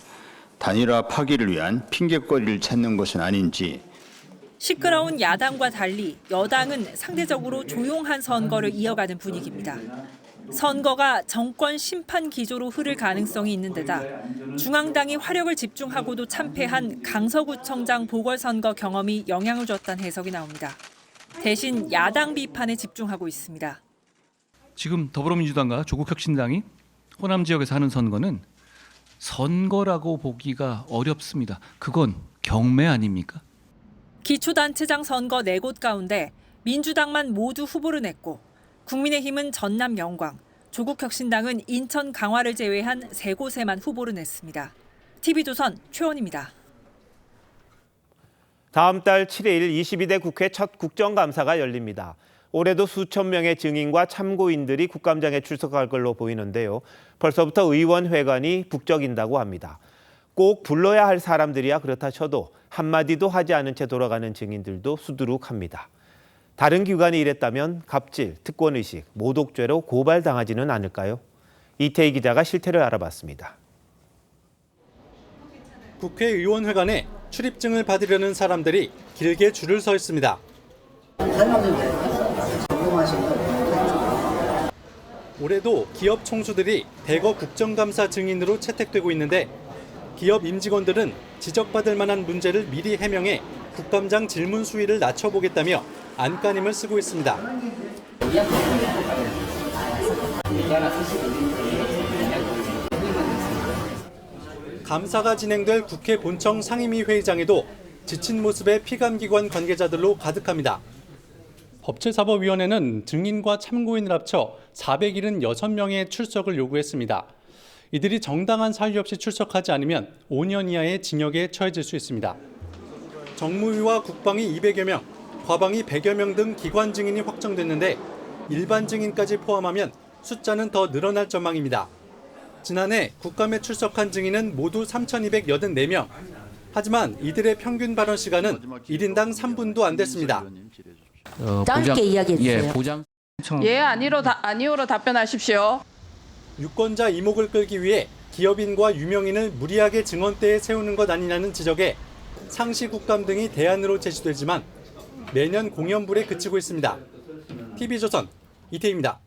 단일화 파기를 위한 핑계거리를 찾는 것은 아닌지. 시끄러운 야당과 달리 여당은 상대적으로 조용한 선거를 이어가는 분위기입니다. 선거가 정권 심판 기조로 흐를 가능성이 있는 데다 중앙당이 화력을 집중하고도 참패한 강서구청장 보궐선거 경험이 영향을 줬다는 해석이 나옵니다. 대신 야당 비판에 집중하고 있습니다. 지금 더불어민주당과 조국혁신당이 호남 지역에서 하는 선거는 선거라고 보기가 어렵습니다. 그건 경매 아닙니까? 기초단체장 선거 4곳 가운데 민주당만 모두 후보를 냈고 국민의힘은 전남 영광, 조국혁신당은 인천 강화를 제외한 3곳에만 후보를 냈습니다. TV조선 최원입니다. 다음 달 7일 22대 국회 첫 국정감사가 열립니다. 올해도 수천 명의 증인과 참고인들이 국감장에 출석할 걸로 보이는데요. 벌써부터 의원회관이 북적인다고 합니다. 꼭 불러야 할 사람들이야 그렇다 쳐도 한마디도 하지 않은 채 돌아가는 증인들도 수두룩합니다. 다른 기관이 이랬다면 갑질, 특권의식, 모독죄로 고발당하지는 않을까요? 이태희 기자가 실태를 알아봤습니다. 국회의원회관에 출입증을 받으려는 사람들이 길게 줄을 서 있습니다. 올해도 기업 총수들이 대거 국정감사 증인으로 채택되고 있는데 기업 임직원들은 지적받을 만한 문제를 미리 해명해 국감장 질문 수위를 낮춰보겠다며 안간힘을 쓰고 있습니다. 감사가 진행될 국회 본청 상임위 회의장에도 지친 모습의 피감기관 관계자들로 가득합니다. 법제사법위원회는 증인과 참고인을 합쳐 476명의 출석을 요구했습니다. 이들이 정당한 사유 없이 출석하지 않으면 5년 이하의 징역에 처해질 수 있습니다. 정무위와 국방이 200여 명, 과방이 100여 명 등 기관 증인이 확정됐는데 일반 증인까지 포함하면 숫자는 더 늘어날 전망입니다. 지난해 국감에 출석한 증인은 모두 3,284명. 하지만 이들의 평균 발언 시간은 1인당 3분도 안 됐습니다. 짧게 이야기해 주세요. 예, 아니오로 답변하십시오. 유권자 이목을 끌기 위해 기업인과 유명인을 무리하게 증언대에 세우는 것 아니냐는 지적에 상시 국감 등이 대안으로 제시되지만 매년 공연불에 그치고 있습니다. TV조선 이태희입니다.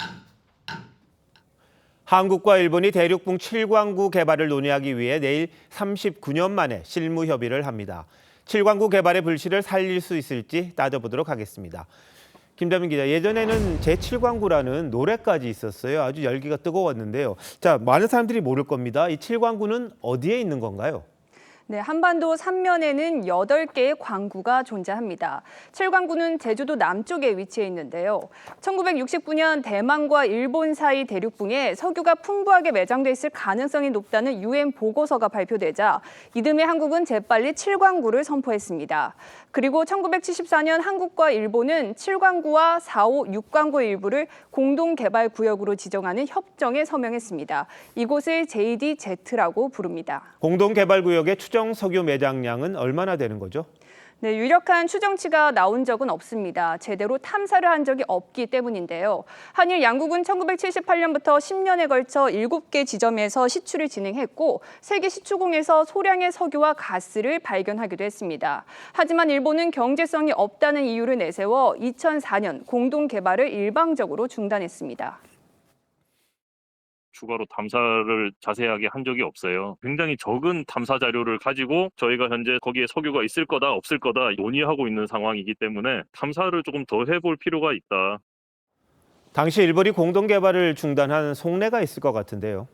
한국과 일본이 대륙붕 7광구 개발을 논의하기 위해 내일 39년 만에 실무 협의를 합니다. 7광구 개발의 불씨를 살릴 수 있을지 따져보도록 하겠습니다. 김다민 기자, 예전에는 제7광구라는 노래까지 있었어요. 아주 열기가 뜨거웠는데요. 자, 많은 사람들이 모를 겁니다. 이 7광구는 어디에 있는 건가요? 네, 한반도 3면에는 8개의 광구가 존재합니다. 7광구는 제주도 남쪽에 위치해 있는데요. 1969년 대만과 일본 사이 대륙붕에 석유가 풍부하게 매장돼 있을 가능성이 높다는 UN 보고서가 발표되자 이듬해 한국은 재빨리 7광구를 선포했습니다. 그리고 1974년 한국과 일본은 7광구와 4, 5, 6광구 일부를 공동개발구역으로 지정하는 협정에 서명했습니다. 이곳을 JDZ라고 부릅니다. 공동개발구역의 추정 석유 매장량은 얼마나 되는 거죠? 네, 유력한 추정치가 나온 적은 없습니다. 제대로 탐사를 한 적이 없기 때문인데요. 한일 양국은 1978년부터 10년에 걸쳐 7개 지점에서 시추를 진행했고 세계 시추공에서 소량의 석유와 가스를 발견하기도 했습니다. 하지만 일본은 경제성이 없다는 이유를 내세워 2004년 공동 개발을 일방적으로 중단했습니다. 추가로 탐사를 자세하게 한 적이 없어요. 굉장히 적은 탐사 자료를 가지고 저희가 현재 거기에 석유가 있을 거다 없을 거다 논의하고 있는 상황이기 때문에 탐사를 조금 더 해볼 필요가 있다. 당시 일본이 공동개발을 중단한 속내가 있을 것 같은데요.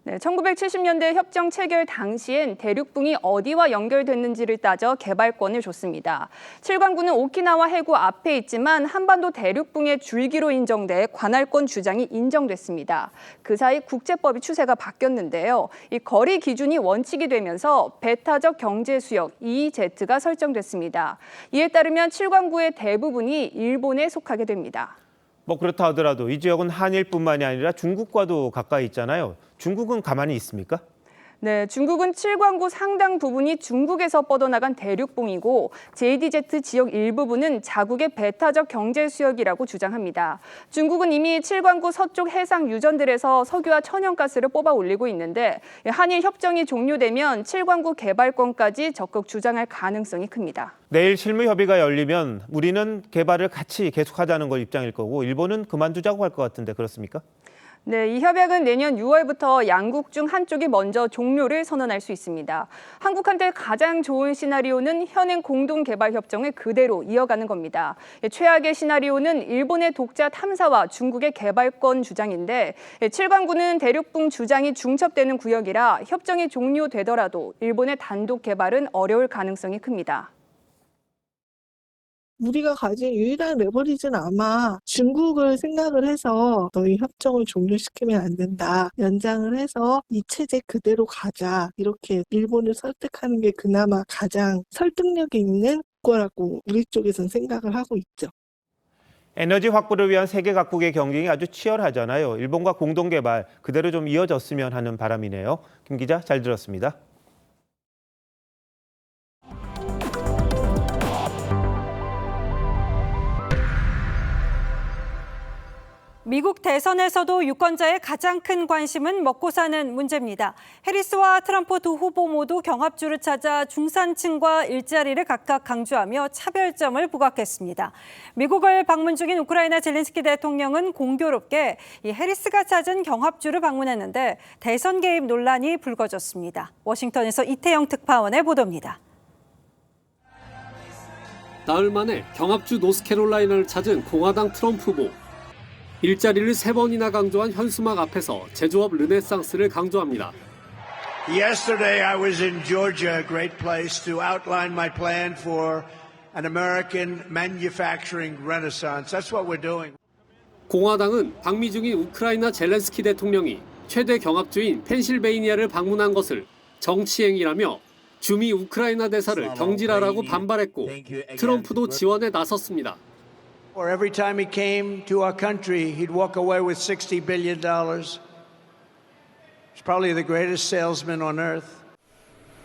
네, 1970년대 협정 체결 당시엔 대륙붕이 어디와 연결됐는지를 따져 개발권을 줬습니다. 7광구는 오키나와 해구 앞에 있지만 한반도 대륙붕의 줄기로 인정돼 관할권 주장이 인정됐습니다. 그 사이 국제법이 추세가 바뀌었는데요. 이 거리 기준이 원칙이 되면서 배타적 경제수역 EEZ가 설정됐습니다. 이에 따르면 7광구의 대부분이 일본에 속하게 됩니다. 뭐 그렇다 하더라도 이 지역은 한일뿐만이 아니라 중국과도 가까이 있잖아요. 중국은 가만히 있습니까? 네, 중국은 7광구 상당 부분이 중국에서 뻗어나간 대륙붕이고 JDZ 지역 일부분은 자국의 배타적 경제수역이라고 주장합니다. 중국은 이미 7광구 서쪽 해상 유전들에서 석유와 천연가스를 뽑아 올리고 있는데 한일 협정이 종료되면 7광구 개발권까지 적극 주장할 가능성이 큽니다. 내일 실무 협의가 열리면 우리는 개발을 같이 계속하자는 걸 입장일 거고 일본은 그만두자고 할 것 같은데 그렇습니까? 네, 이 협약은 내년 6월부터 양국 중 한쪽이 먼저 종료를 선언할 수 있습니다. 한국한테 가장 좋은 시나리오는 현행 공동개발협정을 그대로 이어가는 겁니다. 최악의 시나리오는 일본의 독자 탐사와 중국의 개발권 주장인데 7광구는 대륙붕 주장이 중첩되는 구역이라 협정이 종료되더라도 일본의 단독 개발은 어려울 가능성이 큽니다. 우리가 가진 유일한 레버리지는 아마 중국을 생각을 해서 너희 협정을 종료시키면 안 된다. 연장을 해서 이 체제 그대로 가자. 이렇게 일본을 설득하는 게 그나마 가장 설득력이 있는 거라고 우리 쪽에서는 생각을 하고 있죠. 에너지 확보를 위한 세계 각국의 경쟁이 아주 치열하잖아요. 일본과 공동개발 그대로 좀 이어졌으면 하는 바람이네요. 김 기자 잘 들었습니다. 미국 대선에서도 유권자의 가장 큰 관심은 먹고 사는 문제입니다. 해리스와 트럼프 두 후보 모두 경합주를 찾아 중산층과 일자리를 각각 강조하며 차별점을 부각했습니다. 미국을 방문 중인 우크라이나 젤렌스키 대통령은 공교롭게 이 해리스가 찾은 경합주를 방문했는데 대선 개입 논란이 불거졌습니다. 워싱턴에서 이태영 특파원의 보도입니다. 나흘 만에 경합주 노스캐롤라이나를 찾은 공화당 트럼프 후보. 일자리를 3번이나 강조한 현수막 앞에서 제조업 르네상스를 강조합니다. Yesterday I was in Georgia, a great place to outline my plan for an American manufacturing renaissance. That's what we're doing. 공화당은 방미 중인 우크라이나 젤렌스키 대통령이 최대 경합주인 펜실베이니아를 방문한 것을 정치행위라며 주미 우크라이나 대사를 경질하라고 반발했고 트럼프도 지원에 나섰습니다. Or every time he came to our country, he'd walk away with $60 billion. He's probably the greatest salesman on earth.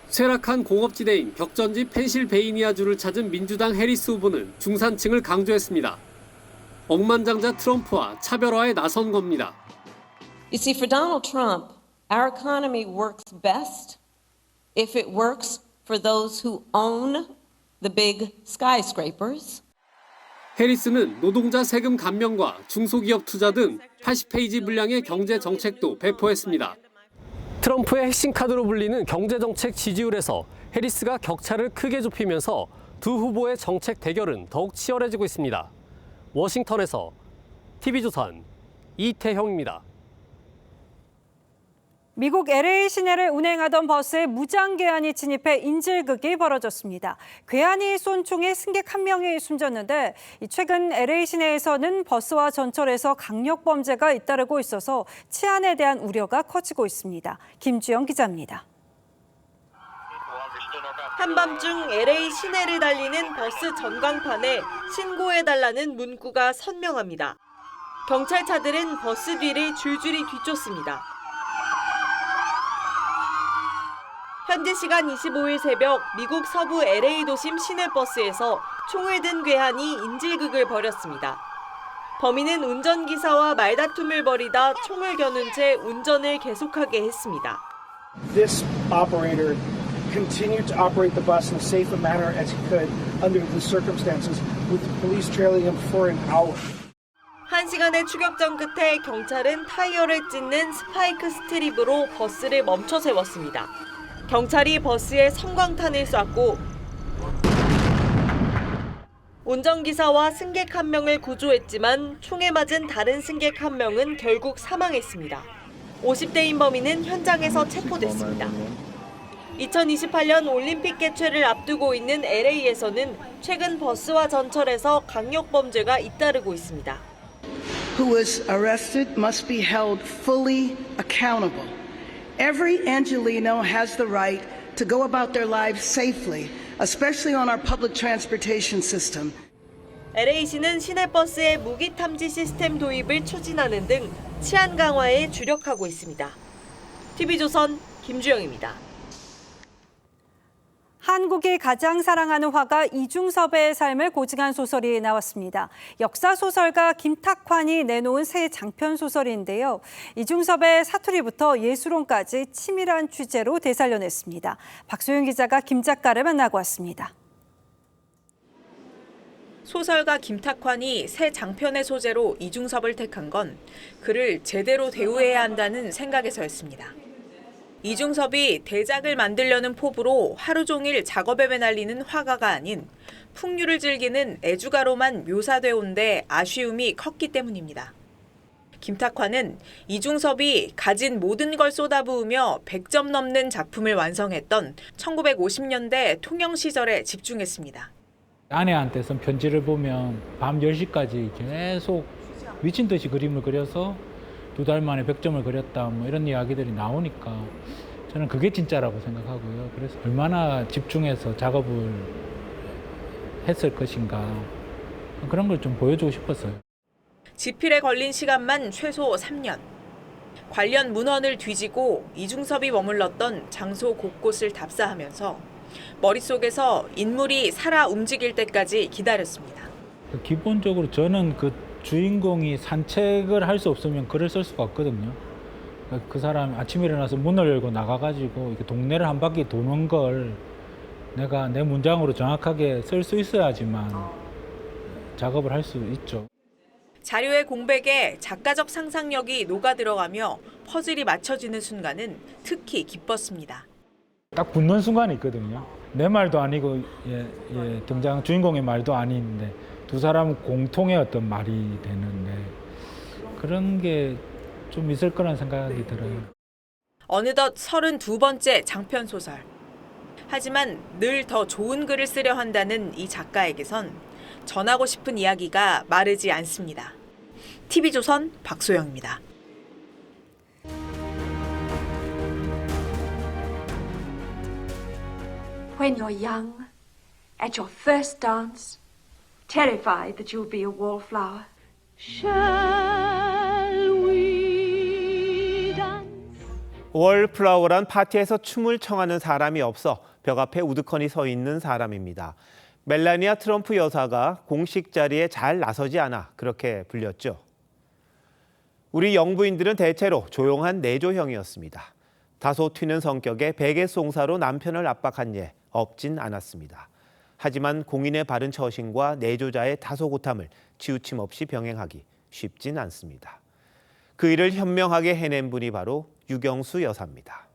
쇠락한 공업지대인 격전지 펜실베이니아주를 찾은 민주당 해리스 후보는 중산층을 강조했습니다. 억만장자 트럼프와 차별화에 나선 겁니다. You see, for Donald Trump, our economy works best if it works for those who own the big skyscrapers. 해리스는 노동자 세금 감면과 중소기업 투자 등 80페이지 분량의 경제 정책도 배포했습니다. 트럼프의 핵심 카드로 불리는 경제정책 지지율에서 해리스가 격차를 크게 좁히면서 두 후보의 정책 대결은 더욱 치열해지고 있습니다. 워싱턴에서 TV조선 이태형입니다. 미국 LA 시내를 운행하던 버스에 무장괴한이 진입해 인질극이 벌어졌습니다. 괴한이 쏜 총에 승객 1명이 숨졌는데 최근 LA 시내에서는 버스와 전철에서 강력 범죄가 잇따르고 있어서 치안에 대한 우려가 커지고 있습니다. 김주영 기자입니다. 한밤중 LA 시내를 달리는 버스 전광판에 신고해달라는 문구가 선명합니다. 경찰차들은 버스 뒤를 줄줄이 뒤쫓습니다. 현지 시간 25일 새벽 미국 서부 LA 도심 시내버스에서 총을 든 괴한이 인질극을 벌였습니다. 범인은 운전기사와 말다툼을 벌이다 총을 겨눈 채 운전을 계속하게 했습니다. This operator continued to operate the bus in a safe manner as he could under the circumstances, with the police trailing him for an hour. 1시간의 추격전 끝에 경찰은 타이어를 찢는 스파이크 스트립으로 버스를 멈춰 세웠습니다. 경찰이 버스에 성광탄을 쐈고 운전기사와 승객 1명을 구조했지만 총에 맞은 다른 승객 1명은 결국 사망했습니다. 50대인 범인은 현장에서 체포됐습니다. 2028년 올림픽 개최를 앞두고 있는 LA에서는 최근 버스와 전철에서 강력 범죄가 잇따르고 있습니다. Who is arrested must be held fully accountable. Every Angelino has the right to go about their lives safely, especially on our public transportation system. LA시는 시내버스의 무기 탐지 시스템 도입을 추진하는 등 치안 강화에 주력하고 있습니다. TV조선 김주영입니다. 한국이 가장 사랑하는 화가 이중섭의 삶을 고증한 소설이 나왔습니다. 역사소설가 김탁환이 내놓은 새 장편 소설인데요. 이중섭의 사투리부터 예술론까지 치밀한 취재로 되살려냈습니다. 박소영 기자가 김 작가를 만나고 왔습니다. 소설가 김탁환이 새 장편의 소재로 이중섭을 택한 건 그를 제대로 대우해야 한다는 생각에서였습니다. 이중섭이 대작을 만들려는 포부로 하루 종일 작업에 매달리는 화가가 아닌 풍류를 즐기는 애주가로만 묘사돼 온 데 아쉬움이 컸기 때문입니다. 김탁환은 이중섭이 가진 모든 걸 쏟아부으며 100점 넘는 작품을 완성했던 1950년대 통영 시절에 집중했습니다. 아내한테 쓴 편지를 보면 밤 10시까지 계속 미친 듯이 그림을 그려서 2달 만에 100점을 그렸다 뭐 이런 이야기들이 나오니까 저는 그게 진짜라고 생각하고요. 그래서 얼마나 집중해서 작업을 했을 것인가 그런 걸 좀 보여주고 싶었어요. 집필에 걸린 시간만 최소 3년. 관련 문헌을 뒤지고 이중섭이 머물렀던 장소 곳곳을 답사하면서 머릿속에서 인물이 살아 움직일 때까지 기다렸습니다. 기본적으로 저는 그 주인공이 산책을 할 수 없으면 글을 쓸 수가 없거든요. 그 사람이 아침에 일어나서 문을 열고 나가가지고 이렇게 동네를 한 바퀴 도는 걸 내가 내 문장으로 정확하게 쓸 수 있어야지만 작업을 할 수 있죠. 자료의 공백에 작가적 상상력이 녹아들어가며 퍼즐이 맞춰지는 순간은 특히 기뻤습니다. 딱 붙는 순간이 있거든요. 내 말도 아니고 등장 주인공의 말도 아닌데 두 사람은 공통의 어떤 말이 되는데 그런 게 좀 있을 거란 생각이 들어요. 어느덧 32번째 장편 소설. 하지만 늘 더 좋은 글을 쓰려 한다는 이 작가에게선 전하고 싶은 이야기가 마르지 않습니다. TV조선 박소영입니다. When you're young, at your first dance, terrified that you'll be a wallflower. Shall we dance? 월플라워란 파티에서 춤을 청하는 사람이 없어 벽 앞에 우두커니 서 있는 사람입니다. 멜라니아 트럼프 여사가 공식 자리에 잘 나서지 않아 그렇게 불렸죠. 우리 영부인들은 대체로 조용한 내조형이었습니다. 다소 튀는 성격의 베개송사로 남편을 압박한 예 없진 않았습니다. 하지만 공인의 바른 처신과 내조자의 다소곳함을 치우침 없이 병행하기 쉽진 않습니다. 그 일을 현명하게 해낸 분이 바로 유경수 여사입니다.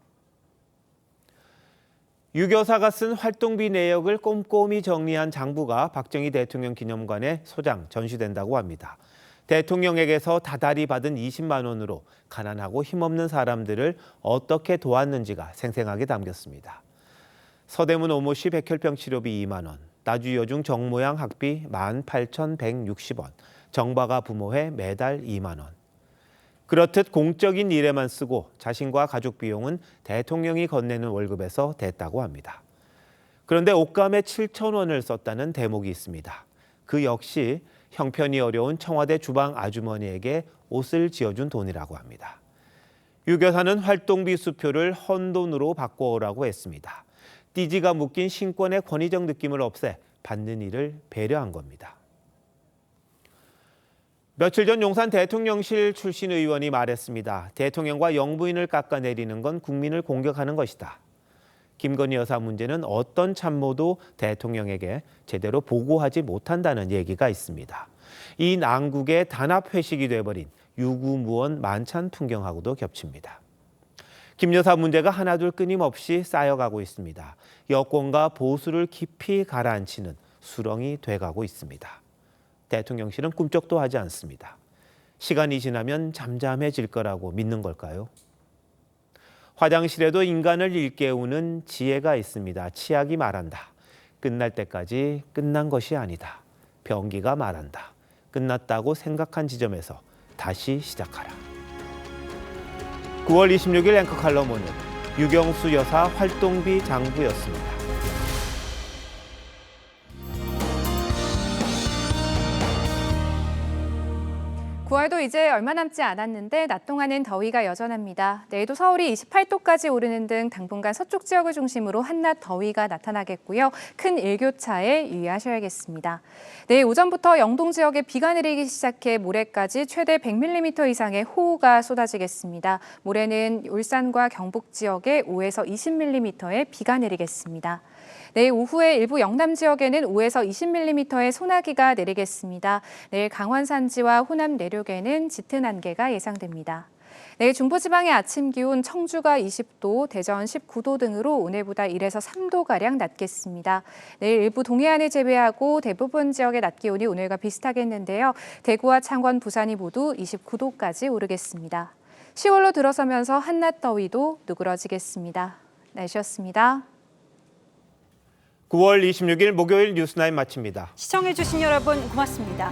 유 여사가 쓴 활동비 내역을 꼼꼼히 정리한 장부가 박정희 대통령 기념관에 소장 전시된다고 합니다. 대통령에게서 다달이 받은 20만 원으로 가난하고 힘없는 사람들을 어떻게 도왔는지가 생생하게 담겼습니다. 서대문 오모시 백혈병 치료비 2만 원, 나주여중 정모양 학비 18,160원, 정박아 부모회 매달 2만 원. 그렇듯 공적인 일에만 쓰고 자신과 가족 비용은 대통령이 건네는 월급에서 댔다고 합니다. 그런데 옷감에 7천 원을 썼다는 대목이 있습니다. 그 역시 형편이 어려운 청와대 주방 아주머니에게 옷을 지어준 돈이라고 합니다. 유 여사는 활동비 수표를 헌돈으로 바꿔오라고 했습니다. 띠지가 묶인 신권의 권위적 느낌을 없애 받는 이를 배려한 겁니다. 며칠 전 용산 대통령실 출신 의원이 말했습니다. 대통령과 영부인을 깎아내리는 건 국민을 공격하는 것이다. 김건희 여사 문제는 어떤 참모도 대통령에게 제대로 보고하지 못한다는 얘기가 있습니다. 이 난국의 단합 회식이 돼버린 유구무원 만찬 풍경하고도 겹칩니다. 김 여사 문제가 하나둘 끊임없이 쌓여가고 있습니다. 여권과 보수를 깊이 가라앉히는 수렁이 돼가고 있습니다. 대통령실은 꿈쩍도 하지 않습니다. 시간이 지나면 잠잠해질 거라고 믿는 걸까요? 화장실에도 인간을 일깨우는 지혜가 있습니다. 치약이 말한다. 끝날 때까지 끝난 것이 아니다. 변기가 말한다. 끝났다고 생각한 지점에서 다시 시작하라. 9월 26일 앵커 칼럼 오늘 유경수 여사 활동비 장부였습니다. (9월도) 이제 얼마 남지 않았는데 낮 동안은 더위가 여전합니다. 내일도 서울이 28도까지 오르는 등 당분간 서쪽 지역을 중심으로 한낮 더위가 나타나겠고요. 큰 일교차에 유의하셔야겠습니다. 내일 오전부터 영동 지역에 비가 내리기 시작해 모레까지 최대 100mm 이상의 호우가 쏟아지겠습니다. 모레는 울산과 경북 지역에 5에서 20mm의 비가 내리겠습니다. 내일 오후에 일부 영남 지역에는 5에서 20mm의 소나기가 내리겠습니다. 내일 강원 산지와 호남 내륙에는 짙은 안개가 예상됩니다. 내일 중부지방의 아침 기온 청주가 20도, 대전 19도 등으로 오늘보다 1에서 3도가량 낮겠습니다. 내일 일부 동해안을 제외하고 대부분 지역의 낮 기온이 오늘과 비슷하겠는데요. 대구와 창원, 부산이 모두 29도까지 오르겠습니다. 10월로 들어서면서 한낮 더위도 누그러지겠습니다. 날씨였습니다. 9월 26일 목요일 뉴스나인 마칩니다. 시청해주신 여러분 고맙습니다.